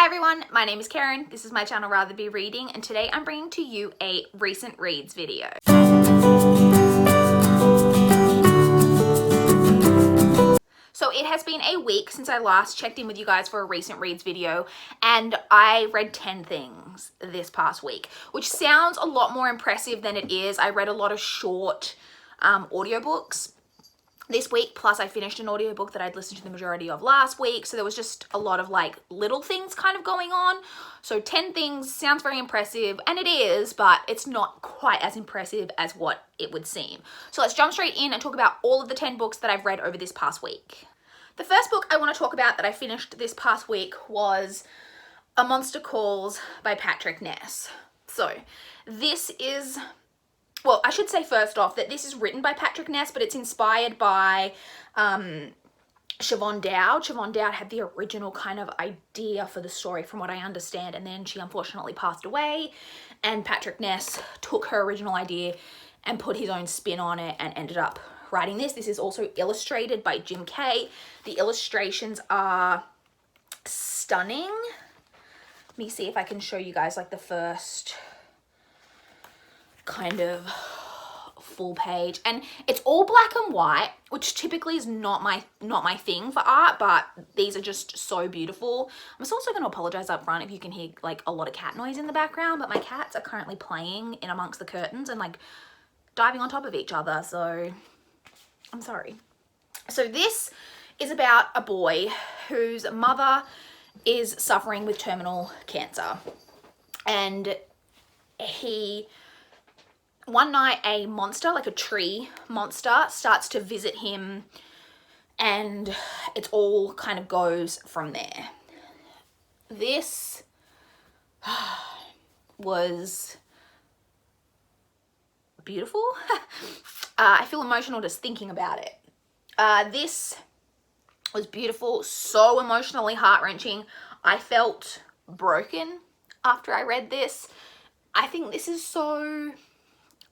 Hi everyone, my name is Karen, this is my channel Rather Be Reading, and today I'm bringing to you a recent reads video. So it has been a week since I last checked in with you guys for a recent reads video, and I read 10 things this past week, which sounds a lot more impressive than it is. I read a lot of short audiobooks this week, plus I finished an audiobook that I'd listened to the majority of last week, so there was just a lot of like little things kind of going on. So 10 things sounds very impressive, and it is, but it's not quite as impressive as what it would seem. So let's jump straight in and talk about all of the 10 books that I've read over this past week. The first book I want to talk about that I finished this past week was A Monster Calls by Patrick Ness. So this is, well, I should say first off that this is written by Patrick Ness, but it's inspired by Siobhan Dowd. Siobhan Dowd had the original kind of idea for the story from what I understand, and then she unfortunately passed away, and Patrick Ness took her original idea and put his own spin on it and ended up writing this. This is also illustrated by Jim Kay. The illustrations are stunning. Let me see if I can show you guys like the first kind of full page, and it's all black and white, which typically is not my thing for art, but these are just so beautiful. I'm also going to apologize up front if you can hear like a lot of cat noise in the background, but my cats are currently playing in amongst the curtains and like diving on top of each other, so I'm sorry. So this is about a boy whose mother is suffering with terminal cancer, and one night a monster, like a tree monster, starts to visit him, and it all kind of goes from there. This was beautiful. I feel emotional just thinking about it. This was beautiful, so emotionally heart-wrenching. I felt broken after I read this. I think this is so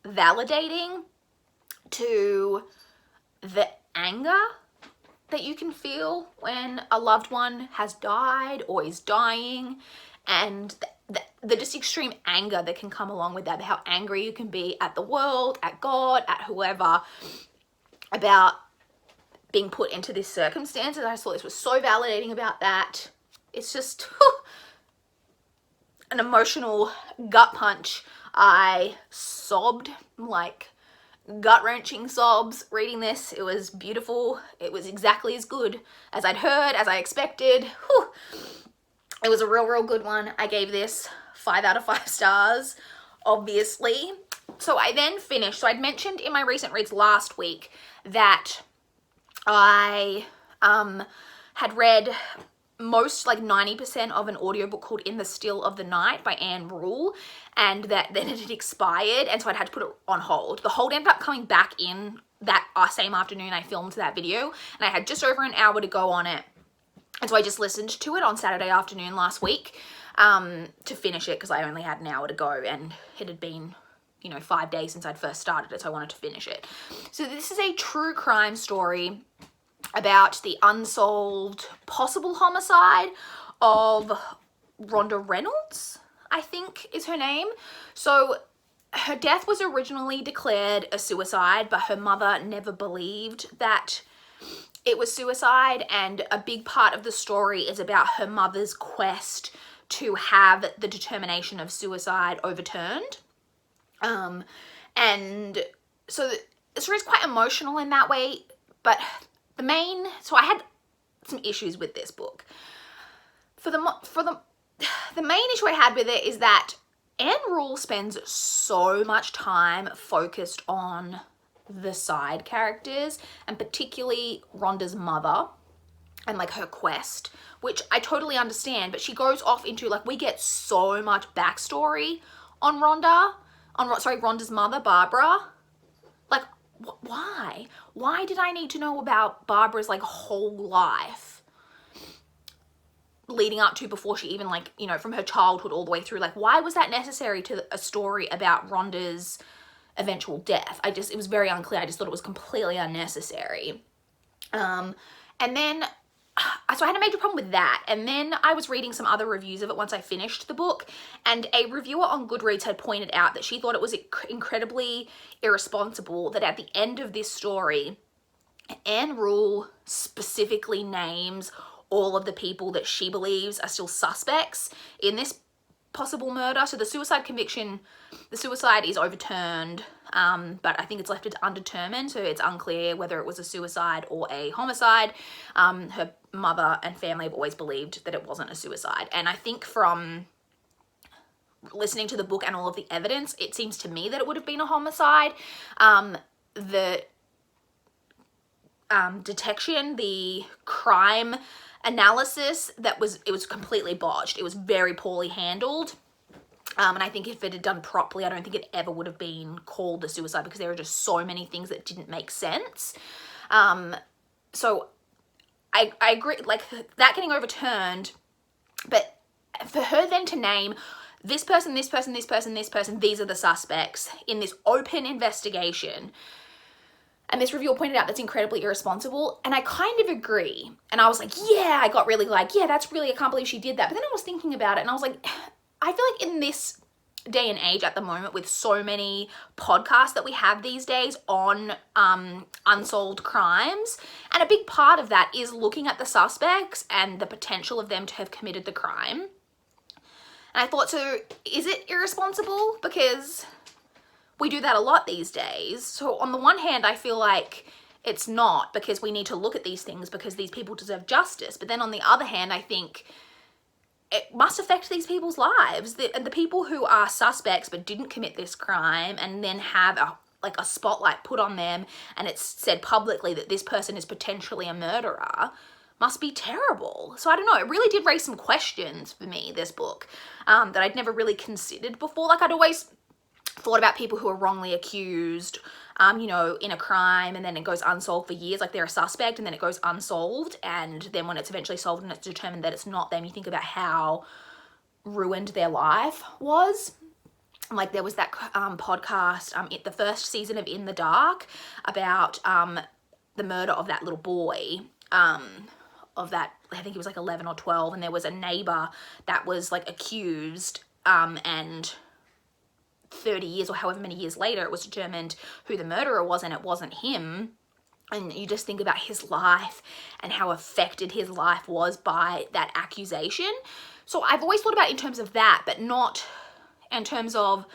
validating to the anger that you can feel when a loved one has died or is dying, and the just extreme anger that can come along with that, how angry you can be at the world, at God, at whoever, about being put into this circumstance. And I thought this was so validating about that. It's just an emotional gut punch. I sobbed, like gut-wrenching sobs reading this. It was beautiful. It was exactly as good as I'd heard, as I expected. Whew. It was a real good one. I gave this 5 out of 5 stars, obviously. So I then finished, so I'd mentioned in my recent reads last week that I had read most, like 90% of an audiobook called In the Still of the Night by Anne Rule, and that then it had expired, and so I'd had to put it on hold. The hold ended up coming back in that same afternoon I filmed that video, and I had just over an hour to go on it, and so I just listened to it on Saturday afternoon last week to finish it, because I only had an hour to go, and it had been, you know, 5 days since I'd first started it, so I wanted to finish it. So this is a true crime story about the unsolved possible homicide of Rhonda Reynolds, I think is her name. So her death was originally declared a suicide, but her mother never believed that it was suicide, and a big part of the story is about her mother's quest to have the determination of suicide overturned. And so the story is quite emotional in that way, but so I had some issues with this book. The main issue I had with it is that Anne Rule spends so much time focused on the side characters, and particularly Rhonda's mother and like her quest, which I totally understand, but she goes off into, like, we get so much backstory on Rhonda's mother, Barbara. Like, why? Why did I need to know about Barbara's like whole life leading up to, before she even, like, you know, from her childhood all the way through? Like, why was that necessary to a story about Rhonda's eventual death? It was very unclear. I just thought it was completely unnecessary. And then so I had a major problem with that. And then I was reading some other reviews of it once I finished the book, and a reviewer on Goodreads had pointed out that she thought it was incredibly irresponsible that at the end of this story, Anne Rule specifically names all of the people that she believes are still suspects in this possible murder. So the suicide is overturned, but I think it's left undetermined, so it's unclear whether it was a suicide or a homicide. Her mother and family have always believed that it wasn't a suicide, and I think from listening to the book and all of the evidence, it seems to me that it would have been a homicide. The detection, the crime analysis, it was completely botched. It was very poorly handled. And I think if it had done properly, I don't think it ever would have been called a suicide, because there were just so many things that didn't make sense. So I agree, like, that getting overturned, but for her then to name this person, this person, this person, this person, these are the suspects in this open investigation, and this reviewer pointed out that's incredibly irresponsible, and I kind of agree. And I was like, yeah, I got really like, yeah, that's really, I can't believe she did that. But then I was thinking about it, and I was like, I feel like in this day and age at the moment, with so many podcasts that we have these days on unsolved crimes, and a big part of that is looking at the suspects and the potential of them to have committed the crime. And I thought, so is it irresponsible? Because we do that a lot these days. So on the one hand, I feel like it's not, because we need to look at these things because these people deserve justice. But then on the other hand, I think it must affect these people's lives. And the people who are suspects but didn't commit this crime, and then have a spotlight put on them, and it's said publicly that this person is potentially a murderer, must be terrible. So I don't know, it really did raise some questions for me, this book, that I'd never really considered before. Like, I'd always thought about people who are wrongly accused, you know, in a crime, and then it goes unsolved for years, like they're a suspect and then it goes unsolved, and then when it's eventually solved and it's determined that it's not them, you think about how ruined their life was. Like, there was that podcast, the first season of In the Dark, about the murder of that little boy, of that, I think he was like 11 or 12, and there was a neighbor that was like accused, and 30 years or however many years later, it was determined who the murderer was, and it wasn't him. And you just think about his life and how affected his life was by that accusation. So I've always thought about it in terms of that, but not in terms of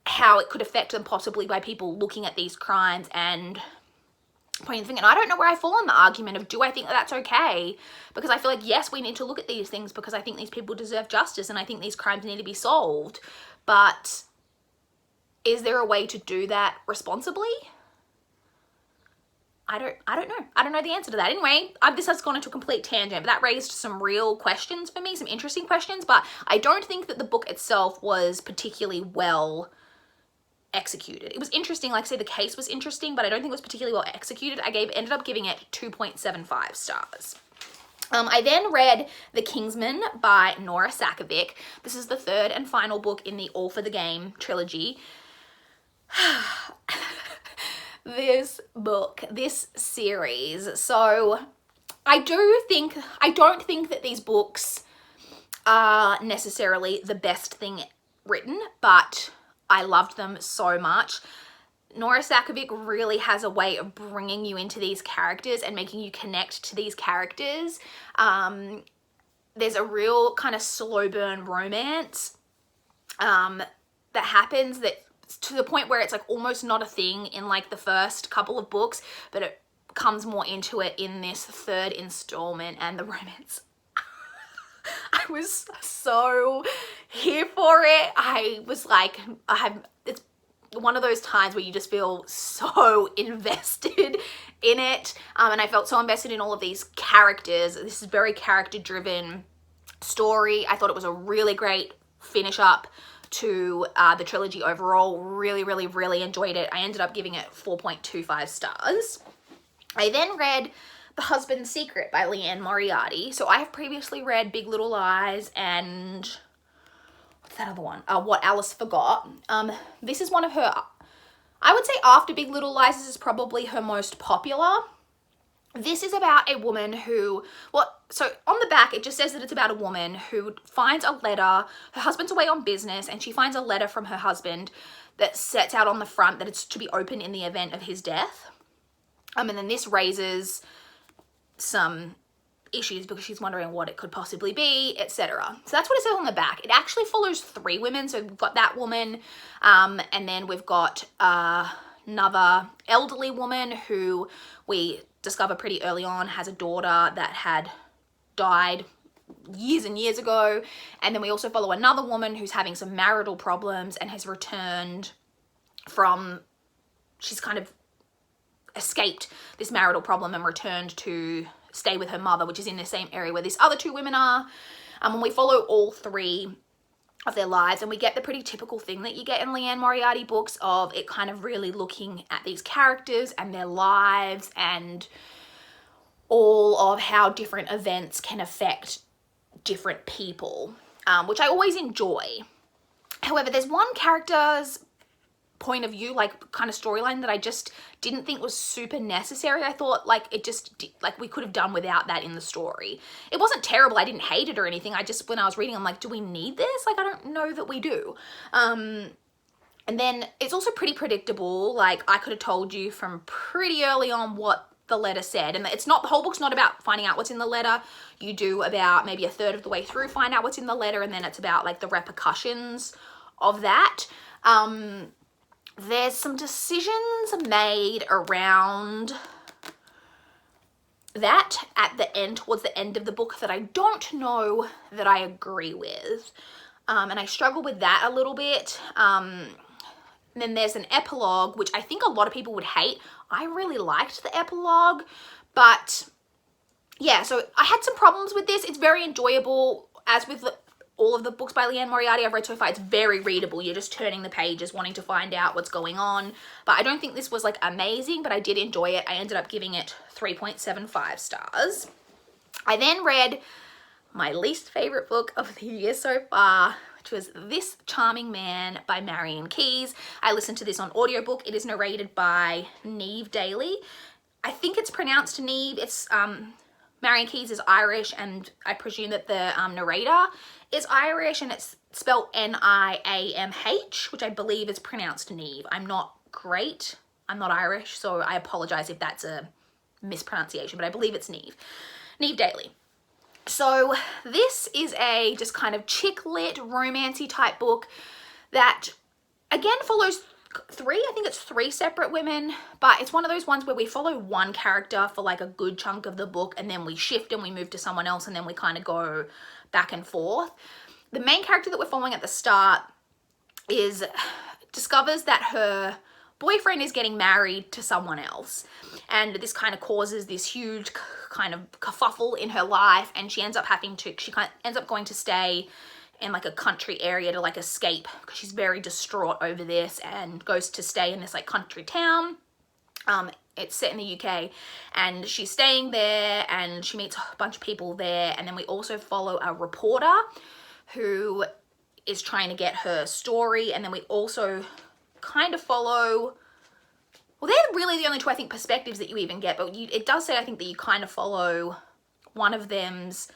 how it could affect them possibly by people looking at these crimes and pointing the finger. And I don't know where I fall on the argument of, do I think that that's okay? Because I feel like, yes, we need to look at these things because I think these people deserve justice and I think these crimes need to be solved. But is there a way to do that responsibly? I don't know. I don't know the answer to that. Anyway, this has gone into a complete tangent, but that raised some real questions for me, some interesting questions, but I don't think that the book itself was particularly well executed. It was interesting, like I say, the case was interesting, but I don't think it was particularly well executed. I ended up giving it 2.75 stars. I then read The Kingsman by Nora Sakavic. This is the third and final book in the All for the Game trilogy. This book, this series. So I don't think that these books are necessarily the best thing written, but I loved them so much. Nora Sakavic really has a way of bringing you into these characters and making you connect to these characters. There's a real kind of slow burn romance that happens, that to the point where it's like almost not a thing in like the first couple of books, but it comes more into it in this third installment, and the romance. I was so here for it. I was like, it's one of those times where you just feel so invested in it. And I felt so invested in all of these characters. This is a very character driven story. I thought it was a really great finish up to the trilogy overall. Really, really, really enjoyed it. I ended up giving it 4.25 stars. I then read The Husband's Secret by Liane Moriarty. So I have previously read Big Little Lies and what's that other one? What Alice Forgot. This is one of her, I would say after Big Little Lies, this is probably her most popular This is about a woman who, so on the back, it just says that it's about a woman who finds a letter. Her husband's away on business and she finds a letter from her husband that sets out on the front that it's to be opened in the event of his death. And then this raises some issues because she's wondering what it could possibly be, etc. So that's what it says on the back. It actually follows 3 women. So we've got that woman, and then we've got another elderly woman who we discover pretty early on has a daughter that had died years and years ago. And then we also follow another woman who's having some marital problems and has returned from, she's kind of escaped this marital problem and returned to stay with her mother, which is in the same area where these other 2 women are. And we follow all 3 of their lives, and we get the pretty typical thing that you get in Liane Moriarty books of it kind of really looking at these characters and their lives and all of how different events can affect different people, which I always enjoy. However, there's one character's point of view, like kind of storyline that I just didn't think was super necessary. I thought like it just, like we could have done without that in the story. It wasn't terrible. I didn't hate it or anything. I just, when I was reading, I'm like, do we need this? Like, I don't know that we do. And then it's also pretty predictable. Like I could have told you from pretty early on what the letter said, and it's not, the whole book's not about finding out what's in the letter. You do about maybe a third of the way through find out what's in the letter, and then it's about like the repercussions of that. There's some decisions made around that at the end, towards the end of the book, that I don't know that I agree with. And I struggle with that a little bit. Then there's an epilogue, which I think a lot of people would hate. I really liked the epilogue, but yeah, so I had some problems with this. It's very enjoyable, as with all of the books by Liane Moriarty I've read so far. It's very readable. You're just turning the pages wanting to find out what's going on. But I don't think this was like amazing, but I did enjoy it. I ended up giving it 3.75 stars. I then read my least favorite book of the year so far, which was This Charming Man by Marian Keyes. I listened to this on audiobook. It is narrated by Neve Daly. I think it's pronounced Neve. It's Marian Keyes is Irish, and I presume that the narrator is Irish, and it's spelled Niamh, which I believe is pronounced Neve. I'm not great. I'm not Irish, so I apologize if that's a mispronunciation, but I believe it's Neve. Neve Daly. So this is a just kind of chick lit, romancy type book that again follows 3, I think it's 3 separate women, but it's one of those ones where we follow one character for like a good chunk of the book, and then we shift and we move to someone else, and then we kind of go back and forth. The main character that we're following at the start discovers that her boyfriend is getting married to someone else, and this kind of causes this huge kind of kerfuffle in her life, and she ends up going to stay in like a country area to like escape, because she's very distraught over this, and goes to stay in this like country town. It's set in the UK, and she's staying there, and she meets a bunch of people there. And then we also follow a reporter who is trying to get her story. And then we also kind of follow, well, they're really the only 2, I think, perspectives that you even get, but it does say, I think, that you kind of follow one of them's,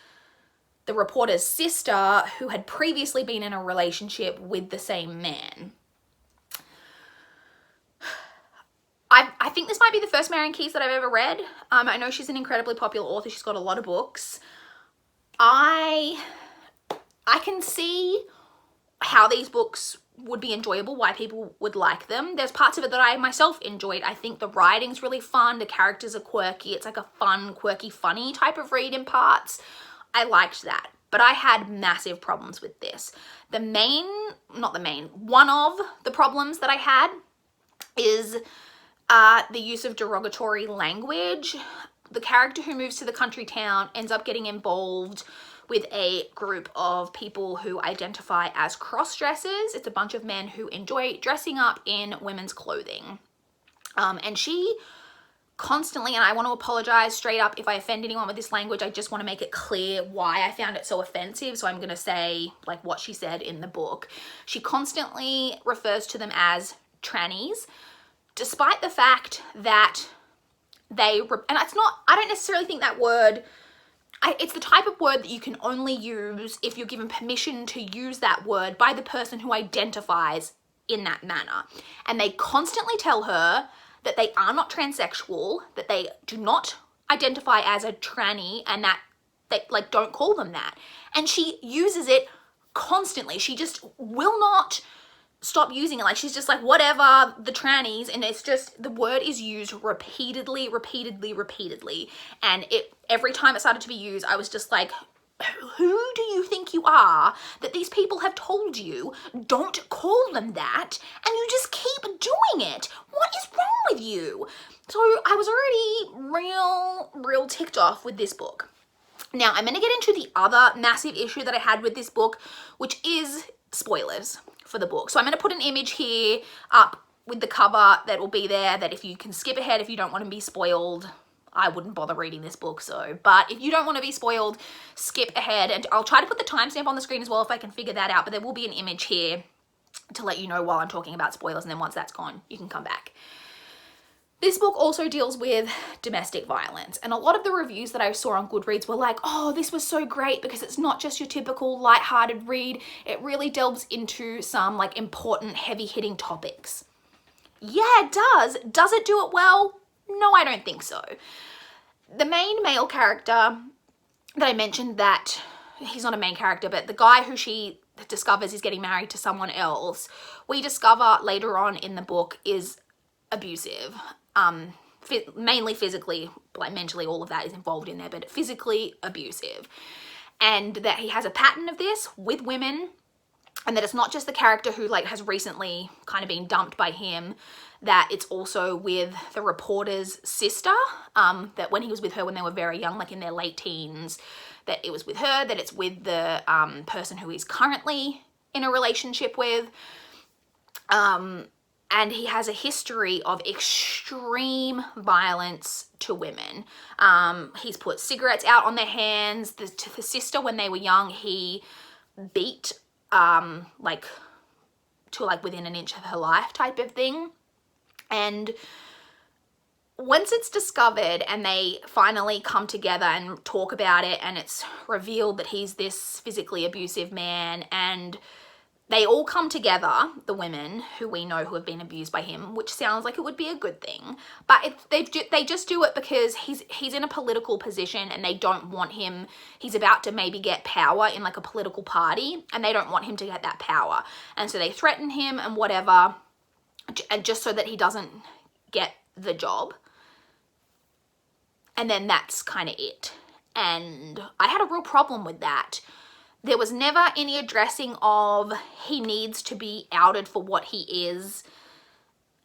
the reporter's sister, who had previously been in a relationship with the same man. I think this might be the first Marian Keyes that I've ever read. I know she's an incredibly popular author. She's got a lot of books. I can see how these books would be enjoyable, why people would like them. There's parts of it that I myself enjoyed. I think the writing's really fun. The characters are quirky. It's like a fun, quirky, funny type of read in parts. I liked that. But I had massive problems with this. One of the problems that I had is the use of derogatory language. The character who moves to the country town ends up getting involved with a group of people who identify as cross-dressers. It's a bunch of men who enjoy dressing up in women's clothing. And she constantly, and I want to apologize straight up if I offend anyone with this language. I just want to make it clear why I found it so offensive. So I'm going to say like what she said in the book. She constantly refers to them as trannies, despite the fact that and it's not, I don't necessarily think that word, it's the type of word that you can only use if you're given permission to use that word by the person who identifies in that manner. And they constantly tell her that they are not transsexual, that they do not identify as a tranny, and that they like don't call them that. And she uses it constantly. She just will not stop using it. Like, she's just like, whatever, the trannies, and it's just, the word is used repeatedly. And every time it started to be used, I was just like, who do you think you are that these people have told you don't call them that, and you just keep doing it? What is wrong with you? So I was already real ticked off with this book. Now I'm going to get into the other massive issue that I had with this book, which is spoilers for the book. So I'm going to put an image here up with the cover that will be there, that if you can skip ahead if you don't want to be spoiled. I wouldn't bother reading this book, but if you don't want to be spoiled, skip ahead, and I'll try to put the timestamp on the screen as well if I can figure that out, but there will be an image here to let you know while I'm talking about spoilers, and then once that's gone, you can come back. This book also deals with domestic violence, and a lot of the reviews that I saw on Goodreads were like, oh, this was so great because it's not just your typical lighthearted read, it really delves into some like important heavy-hitting topics. Yeah, it does. Does it do it well? No, I don't think so. The main male character that I mentioned, that he's not a main character, but the guy who she discovers is getting married to someone else, we discover later on in the book is abusive. Mainly physically, like mentally, all of that is involved in there, but physically abusive. And that he has a pattern of this with women, and that it's not just the character who like has recently kind of been dumped by him, that it's also with the reporter's sister, that when he was with her when they were very young, like in their late teens, that it was with her, that it's with the person who he's currently in a relationship with. And he has a history of extreme violence to women. He's put cigarettes out on their hands. To the sister, when they were young, he beat like to like within an inch of her life type of thing. And once it's discovered and they finally come together and talk about it, and it's revealed that he's this physically abusive man, and they all come together, the women who we know who have been abused by him, which sounds like it would be a good thing, but they just do it because he's in a political position, and they don't want him, he's about to maybe get power in like a political party, and they don't want him to get that power, and so they threaten him and whatever, and just so that he doesn't get the job. And then that's kind of it. And I had a real problem with that. There was never any addressing of he needs to be outed for what he is.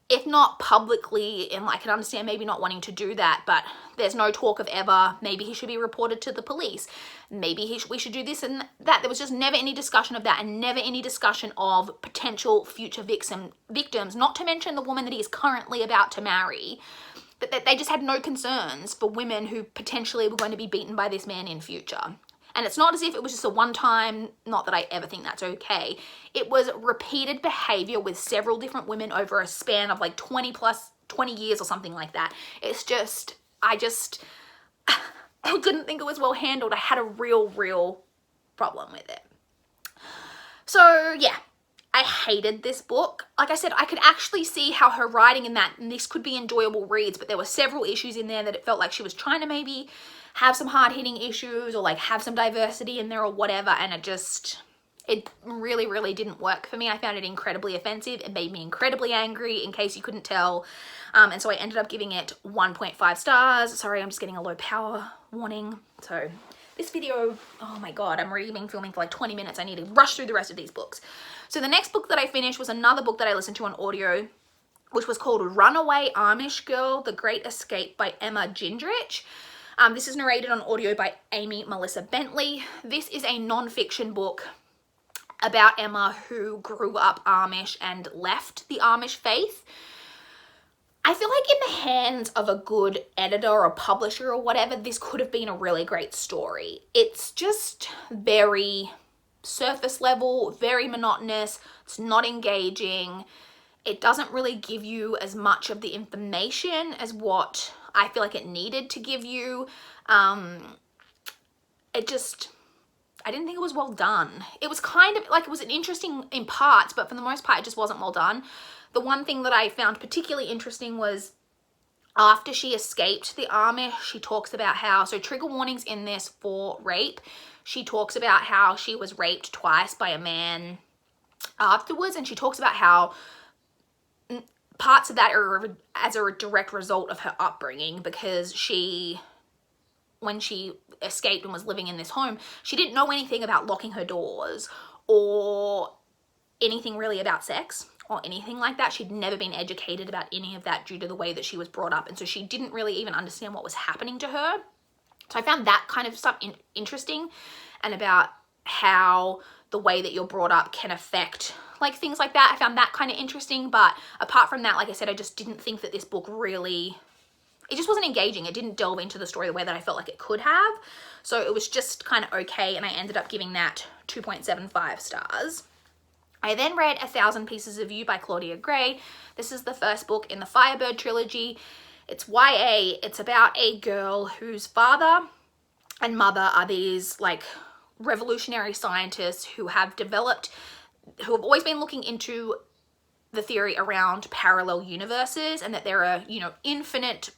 If not publicly, and I can understand maybe not wanting to do that, but there's no talk of ever, maybe he should be reported to the police. Maybe we should do this and that. There was just never any discussion of that, and never any discussion of potential future victims, not to mention the woman that he is currently about to marry. That they just had no concerns for women who potentially were going to be beaten by this man in future. And it's not as if it was just a one-time, not that I ever think that's okay. It was repeated behavior with several different women over a span of like 20 years or something like that. It's just, I didn't think it was well handled. I had a real problem with it. So yeah, I hated this book. Like I said, I could actually see how her writing in that, and this could be enjoyable reads, but there were several issues in there that it felt like she was trying to maybe have some hard-hitting issues or like have some diversity in there or whatever, and it really didn't work for me. I found it incredibly offensive. It made me incredibly angry, in case you couldn't tell. And so I ended up giving it 1.5 stars. Sorry, I'm just getting a low power warning. So this video, oh my God, I'm already been filming for like 20 minutes. I need to rush through the rest of these books. So the next book that I finished was another book that I listened to on audio, which was called Runaway Amish Girl, The Great Escape by Emma Gindrich. This is narrated on audio by Amy Melissa Bentley. This is a non-fiction book about Emma, who grew up Amish and left the Amish faith. I feel like in the hands of a good editor or publisher or whatever, this could have been a really great story. It's just very surface level, very monotonous. It's not engaging. It doesn't really give you as much of the information as what I feel like it needed to give you. I didn't think it was well done. It was kind of like, it was interesting in parts, but for the most part it just wasn't well done. The one thing that I found particularly interesting was after she escaped the Amish, she talks about how, so trigger warnings in this for rape, she talks about how she was raped twice by a man afterwards, and she talks about how parts of that are as a direct result of her upbringing, because when she escaped and was living in this home, she didn't know anything about locking her doors or anything really about sex or anything like that. She'd never been educated about any of that due to the way that she was brought up, and so she didn't really even understand what was happening to her. So I found that kind of stuff interesting, and about how the way that you're brought up can affect like things like that. I found that kind of interesting, but apart from that, like I said, I just didn't think that this book really, it just wasn't engaging. It didn't delve into the story the way that I felt like it could have. So it was just kind of okay, and I ended up giving that 2.75 stars. I then read 1,000 Pieces of You by Claudia Gray. This is the first book in the Firebird trilogy. It's YA. It's about a girl whose father and mother are these like revolutionary scientists who have always been looking into the theory around parallel universes, and that there are, infinite,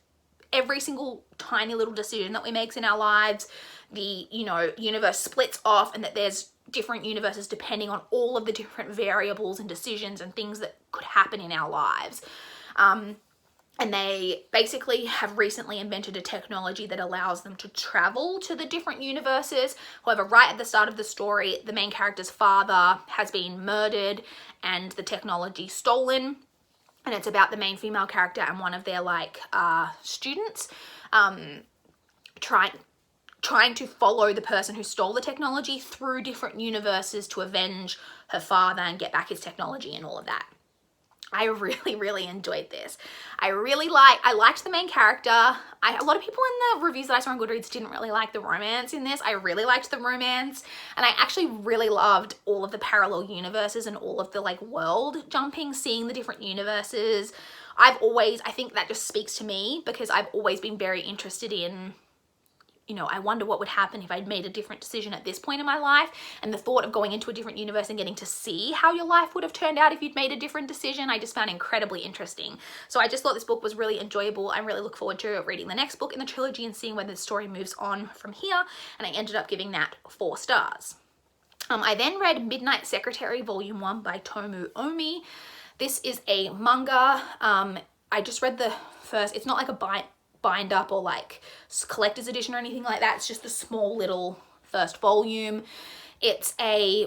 every single tiny little decision that we make in our lives, the, universe splits off, and that there's different universes depending on all of the different variables and decisions and things that could happen in our lives. And they basically have recently invented a technology that allows them to travel to the different universes. However, right at the start of the story, the main character's father has been murdered and the technology stolen. And it's about the main female character and one of their students trying to follow the person who stole the technology through different universes to avenge her father and get back his technology and all of that. I really, really enjoyed this. I liked the main character. A lot of people in the reviews that I saw on Goodreads didn't really like the romance in this. I really liked the romance, and I actually really loved all of the parallel universes and all of the world jumping, seeing the different universes. I think that just speaks to me, because I've always been very interested in, I wonder what would happen if I'd made a different decision at this point in my life, and the thought of going into a different universe and getting to see how your life would have turned out if you'd made a different decision, I just found incredibly interesting. So I just thought this book was really enjoyable. I really look forward to reading the next book in the trilogy and seeing where the story moves on from here, and I ended up giving that 4 stars. I then read Midnight Secretary Volume 1 by Tomu Omi. This is a manga. I just read the first, it's not like a bind up or collector's edition or anything like that. It's just the small little first volume. It's a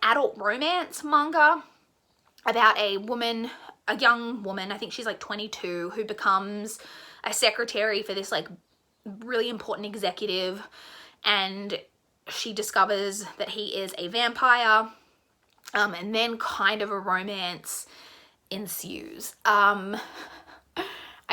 adult romance manga about a young woman, I think she's 22, who becomes a secretary for this really important executive, and she discovers that he is a vampire, and then kind of a romance ensues.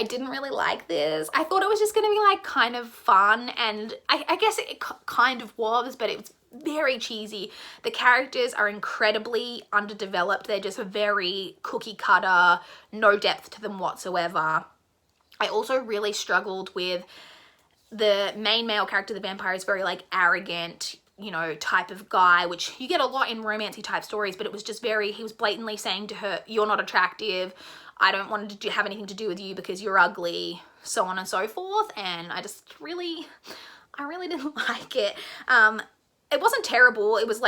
I didn't really like this. I thought it was just going to be kind of fun, and I guess it kind of was, but it was very cheesy. The characters are incredibly underdeveloped. They're just very cookie cutter, no depth to them whatsoever. I also really struggled with the main male character. The vampire is very arrogant, type of guy, which you get a lot in romancy type stories, but it was just he was blatantly saying to her, "You're not attractive. I don't want to have anything to do with you because you're ugly," so on and so forth. And I really didn't like it. It wasn't terrible. It was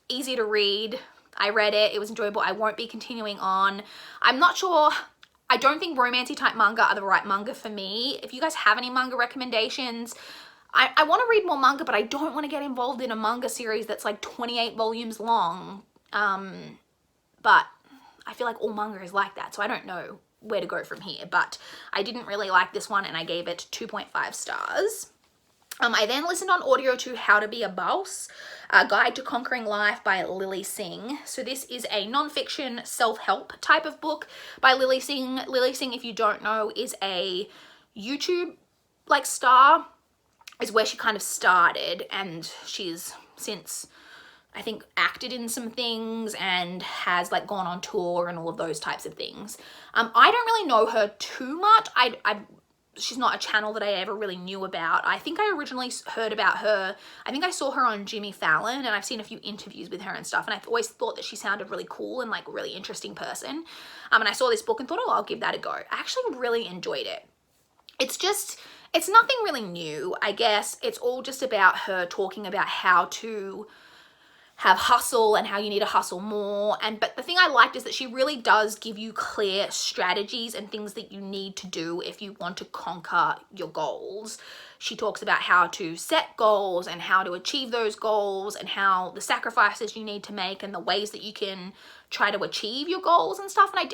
easy to read. I read it. It was enjoyable. I won't be continuing on. I'm not sure. I don't think romancy type manga are the right manga for me. If you guys have any manga recommendations, I want to read more manga, but I don't want to get involved in a manga series that's 28 volumes long. But I feel like all manga is like that, so I don't know where to go from here. But I didn't really like this one, and I gave it 2.5 stars. I then listened on audio to How to Be a Boss, A Guide to Conquering Life by Lilly Singh. So this is a non-fiction self-help type of book by Lilly Singh. Lilly Singh, if you don't know, is a YouTube star, is where she kind of started, and she's since, I think, acted in some things and has gone on tour and all of those types of things. I don't really know her too much. I she's not a channel that I ever really knew about. I think I originally heard about her, I think I saw her on Jimmy Fallon, and I've seen a few interviews with her and stuff, and I've always thought that she sounded really cool and like a really interesting person. And I saw this book and thought, oh, I'll give that a go. I actually really enjoyed it. It's nothing really new, I guess. It's all just about her talking about how to have hustle and how you need to hustle more. But the thing I liked is that she really does give you clear strategies and things that you need to do if you want to conquer your goals. She talks about how to set goals and how to achieve those goals and how the sacrifices you need to make and the ways that you can try to achieve your goals and stuff. And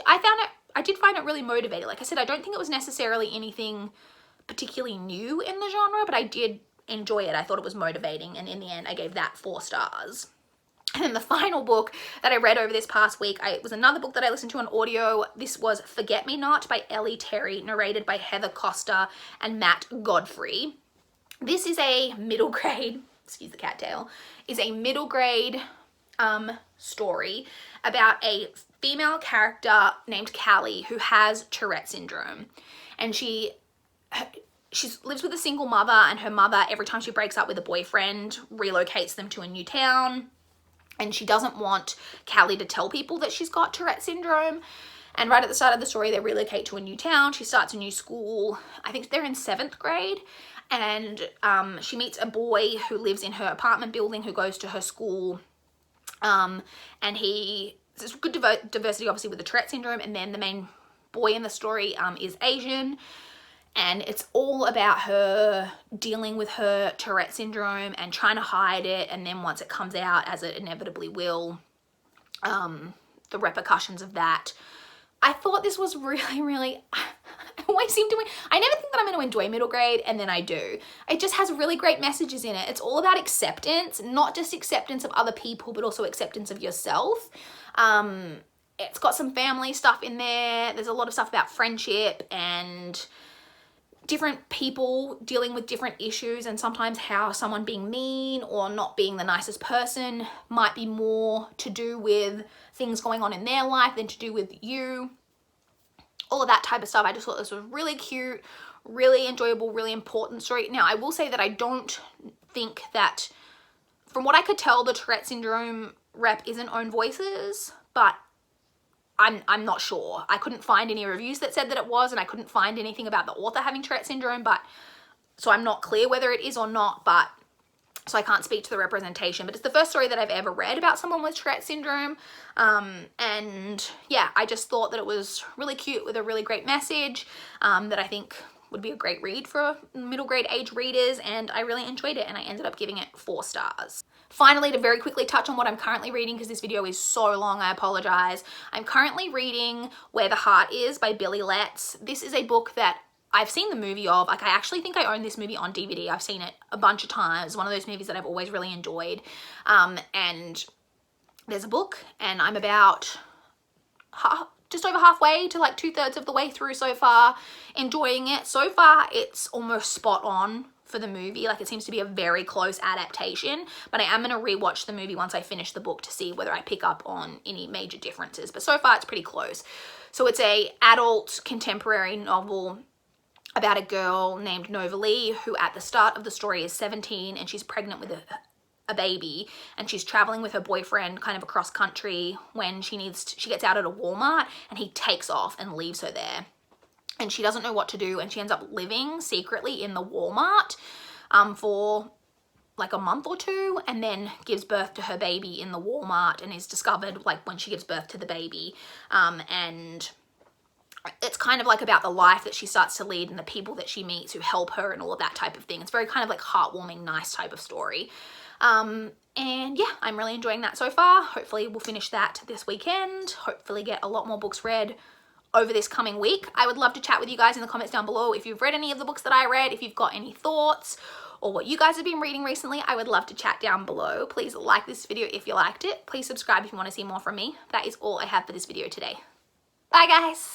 I did find it really motivating. Like I said, I don't think it was necessarily anything particularly new in the genre, but I did enjoy it. I thought it was motivating, and in the end I gave that 4 stars. And then the final book that I read over this past week, it was another book that I listened to on audio. This was Forget Me Not by Ellie Terry, narrated by Heather Costa and Matt Godfrey. This is a middle grade, excuse the cattail, is a middle grade story about a female character named Callie who has Tourette syndrome. And she lives with a single mother, and her mother, every time she breaks up with a boyfriend, relocates them to a new town. And she doesn't want Callie to tell people that she's got Tourette syndrome. And right at the start of the story, they relocate to a new town. She starts a new school. I think they're in 7th grade. And she meets a boy who lives in her apartment building who goes to her school. And there's good diversity, obviously, with the Tourette syndrome. And then the main boy in the story is Asian. And it's all about her dealing with her Tourette syndrome and trying to hide it. And then once it comes out, as it inevitably will, the repercussions of that. I thought this was really, really, I always seem to, I never think that I'm going to enjoy middle grade, and then I do. It just has really great messages in it. It's all about acceptance, not just acceptance of other people, but also acceptance of yourself. It's got some family stuff in there. There's a lot of stuff about friendship and different people dealing with different issues, and sometimes how someone being mean or not being the nicest person might be more to do with things going on in their life than to do with you. All of that type of stuff. I just thought this was really cute, really enjoyable, really important story. Now, I will say that I don't think that, from what I could tell, the Tourette syndrome rep isn't Own Voices, but I'm not sure. I couldn't find any reviews that said that it was, and I couldn't find anything about the author having Tourette syndrome, but so I'm not clear whether it is or not, but so I can't speak to the representation. But it's the first story that I've ever read about someone with Tourette syndrome. And yeah, I just thought that it was really cute with a really great message that I think would be a great read for middle grade age readers, and I really enjoyed it, and I ended up giving it 4 stars. Finally, to very quickly touch on what I'm currently reading, because this video is so long, I apologize. I'm currently reading Where the Heart Is by Billy Letts. This is a book that I've seen the movie of. Like, I actually think I own this movie on DVD. I've seen it a bunch of times. One of those movies that I've always really enjoyed. And there's a book, and I'm about just over halfway to like 2/3 of the way through so far, enjoying it. So far, it's almost spot on for the movie. Like, it seems to be a very close adaptation, but I am going to rewatch the movie once I finish the book to see whether I pick up on any major differences, but so far it's pretty close. So it's a adult contemporary novel about a girl named Nova Lee, who at the start of the story is 17, and she's pregnant with a baby, and she's traveling with her boyfriend kind of across country when she gets out at a Walmart, and he takes off and leaves her there. And she doesn't know what to do, and she ends up living secretly in the Walmart for like a month or 2, and then gives birth to her baby in the Walmart, and is discovered like when she gives birth to the baby. And it's kind of like about the life that she starts to lead and the people that she meets who help her and all of that type of thing. It's very kind of like heartwarming, nice type of story. And yeah, I'm really enjoying that so far. Hopefully we'll finish that this weekend. Hopefully get a lot more books read over this coming week. I would love to chat with you guys in the comments down below if you've read any of the books that I read, if you've got any thoughts or what you guys have been reading recently. I would love to chat down below. Please like this video if you liked it. Please subscribe if you want to see more from me. That is all I have for this video today. Bye guys.